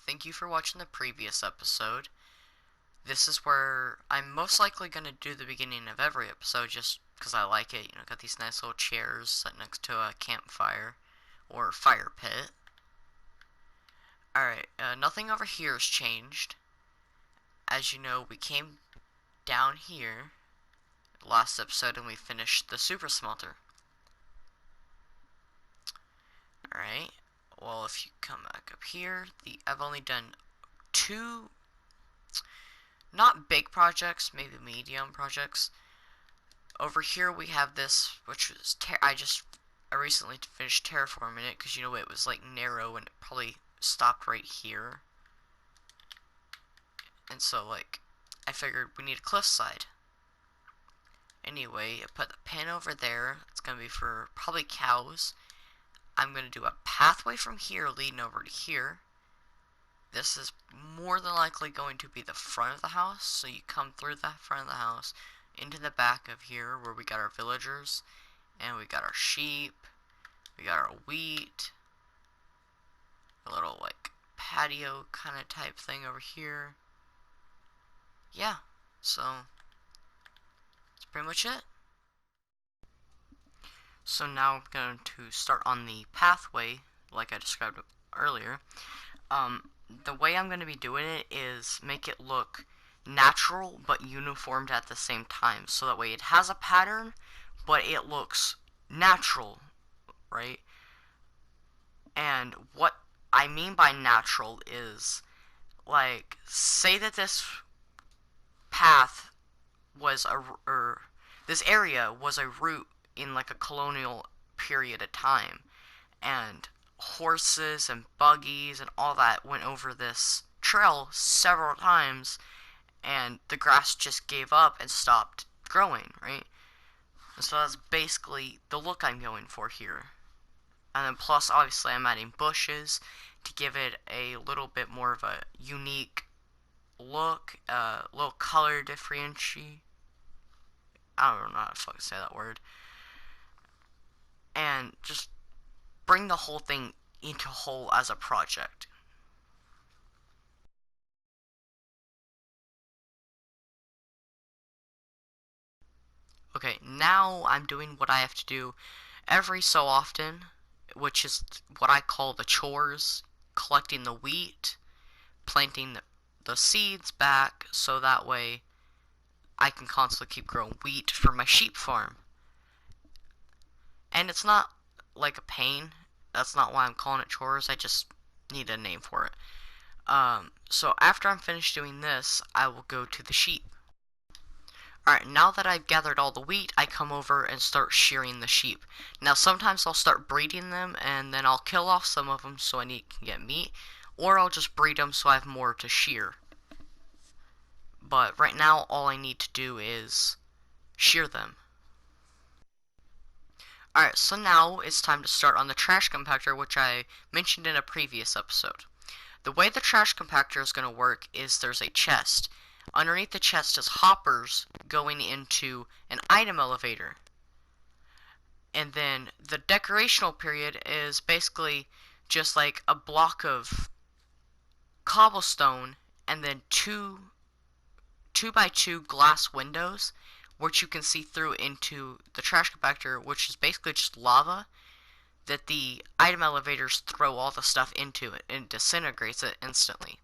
Thank you for watching the previous episode. This is where I'm most likely going to do the beginning of every episode just because I like it. You know, got these nice little chairs set next to a campfire or fire pit. Alright, nothing over here has changed. As you know, we came down here last episode and we finished the super smelter. Alright, well, if you come back up here, I've only done two, not big projects, maybe medium projects. Over here we have this, which was, I recently finished terraforming it, because, you know, it was, like, narrow, and it probably stopped right here. And so, like, I figured we need a cliffside. Anyway, I put the pin over there. It's going to be for probably cows. I'm going to do a pathway from here leading over to here. This is more than likely going to be the front of the house. So you come through the front of the house into the back of here where we got our villagers. And we got our sheep. We got our wheat. A little like patio kind of type thing over here. Yeah, so that's pretty much it. So now I'm going to start on the pathway, like I described earlier. The way I'm going to be doing it is make it look natural but uniformed at the same time. So that way it has a pattern, but it looks natural, right? And what I mean by natural is, like, say that this path was this area was a route in like a colonial period of time, and horses and buggies and all that went over this trail several times, and the grass just gave up and stopped growing, right? And so that's basically the look I'm going for here. And then plus, obviously, I'm adding bushes to give it a little bit more of a unique look, little color differentiation. I don't know how to fucking say that word. And just bring the whole thing into whole as a project. Okay, now I'm doing what I have to do every so often, which is what I call the chores, collecting the wheat, planting the seeds back, so that way I can constantly keep growing wheat for my sheep farm. And it's not like a pain. That's not why I'm calling it chores. I just need a name for it. So after I'm finished doing this, I will go to the sheep. Alright, now that I've gathered all the wheat, I come over and start shearing the sheep. Now sometimes I'll start breeding them, and then I'll kill off some of them so I can get meat, or I'll just breed them so I have more to shear. But right now, all I need to do is shear them. Alright, so now it's time to start on the trash compactor, which I mentioned in a previous episode. The way the trash compactor is going to work is there's a chest. Underneath the chest is hoppers going into an item elevator. And then the decorational period is basically just like a block of cobblestone and then two by two glass windows, which you can see through into the trash compactor, which is basically just lava that the item elevators throw all the stuff into it and disintegrates it instantly.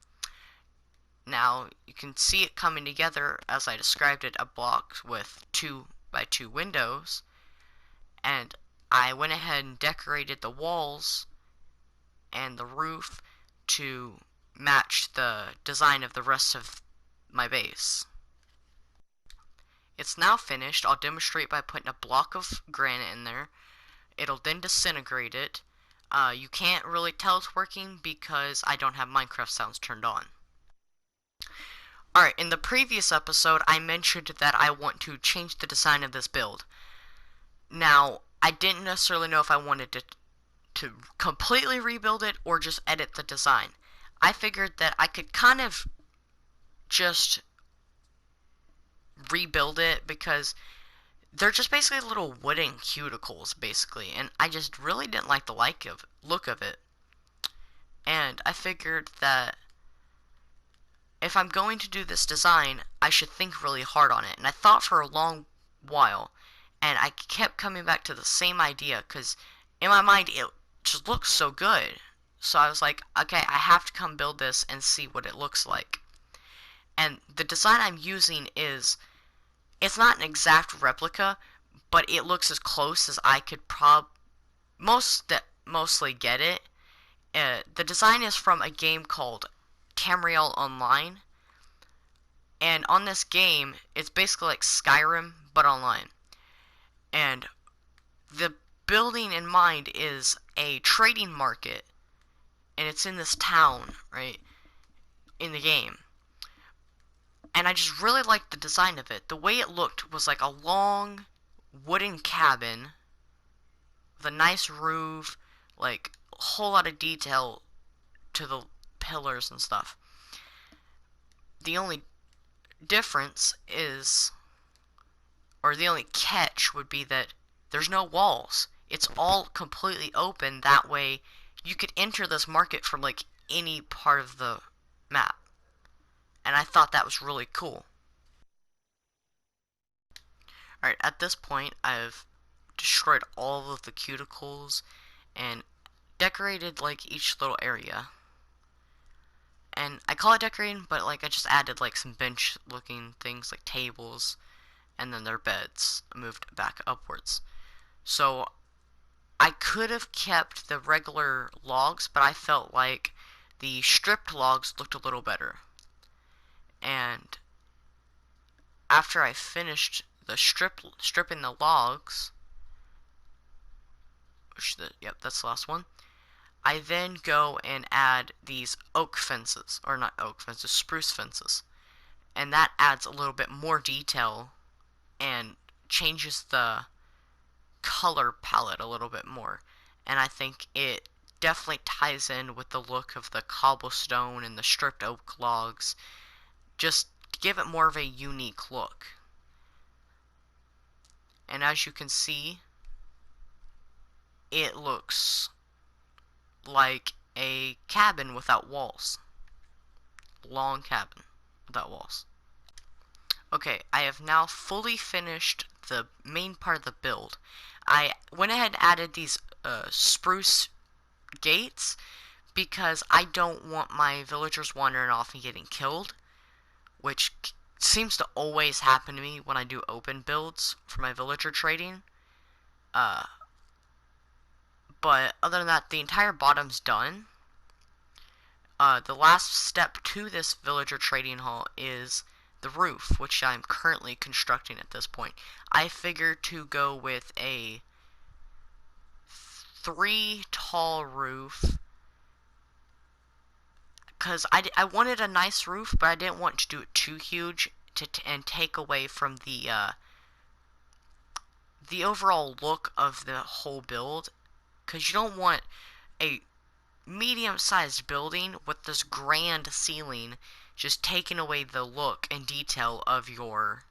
Now you can see it coming together as I described it, a block with 2 by 2 windows, and I went ahead and decorated the walls and the roof to match the design of the rest of my base. It's now finished. I'll demonstrate by putting a block of granite in there. It'll then disintegrate it. You can't really tell it's working because I don't have Minecraft sounds turned on. Alright, in the previous episode, I mentioned that I want to change the design of this build. Now, I didn't necessarily know if I wanted to completely rebuild it or just edit the design. I figured that I could kind of just rebuild it because they're just basically little wooden cuticles, basically, and I just really didn't like the look of it. And I figured that if I'm going to do this design, I should think really hard on it. And I thought for a long while, and I kept coming back to the same idea because in my mind it just looks so good. So I was like, okay, I have to come build this and see what it looks like. And the design I'm using it's not an exact replica, but it looks as close as I could mostly get it. The design is from a game called Tamriel Online, and on this game, it's basically like Skyrim but online. And the building in mind is a trading market, and it's in this town, right, in the game. And I just really liked the design of it. The way it looked was like a long wooden cabin with a nice roof, like a whole lot of detail to the pillars and stuff. The only difference is, or the only catch would be that there's no walls. It's all completely open. That way you could enter this market from like any part of the map. And I thought that was really cool. Alright, at this point I've destroyed all of the cuticles and decorated like each little area. And I call it decorating, but like I just added like some bench looking things like tables, and then their beds moved back upwards. So I could have kept the regular logs, but I felt like the stripped logs looked a little better. And after I finished the stripping the logs, yep, that's the last one, I then go and add these oak fences, or not oak fences, spruce fences. And that adds a little bit more detail and changes the color palette a little bit more. And I think it definitely ties in with the look of the cobblestone and the stripped oak logs, just to give it more of a unique look. And as you can see, it looks like a cabin without walls. Long cabin without walls. Okay, I have now fully finished the main part of the build. I went ahead and added these spruce gates because I don't want my villagers wandering off and getting killed, which seems to always happen to me when I do open builds for my villager trading. But other than that, the entire bottom's done. The last step to this villager trading hall is the roof, which I'm currently constructing at this point. I figured to go with a 3 tall roof because I wanted a nice roof, but I didn't want to do it too huge and take away from the overall look of the whole build, because you don't want a medium-sized building with this grand ceiling just taking away the look and detail of your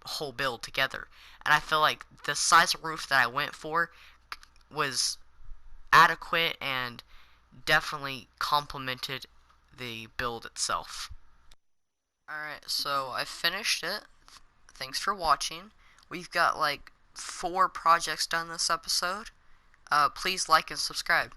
whole build together. And I feel like the size of roof that I went for was adequate and definitely complemented the build itself. Alright, so I finished it. Thanks for watching. We've got like 4 projects done this episode. Please like and subscribe.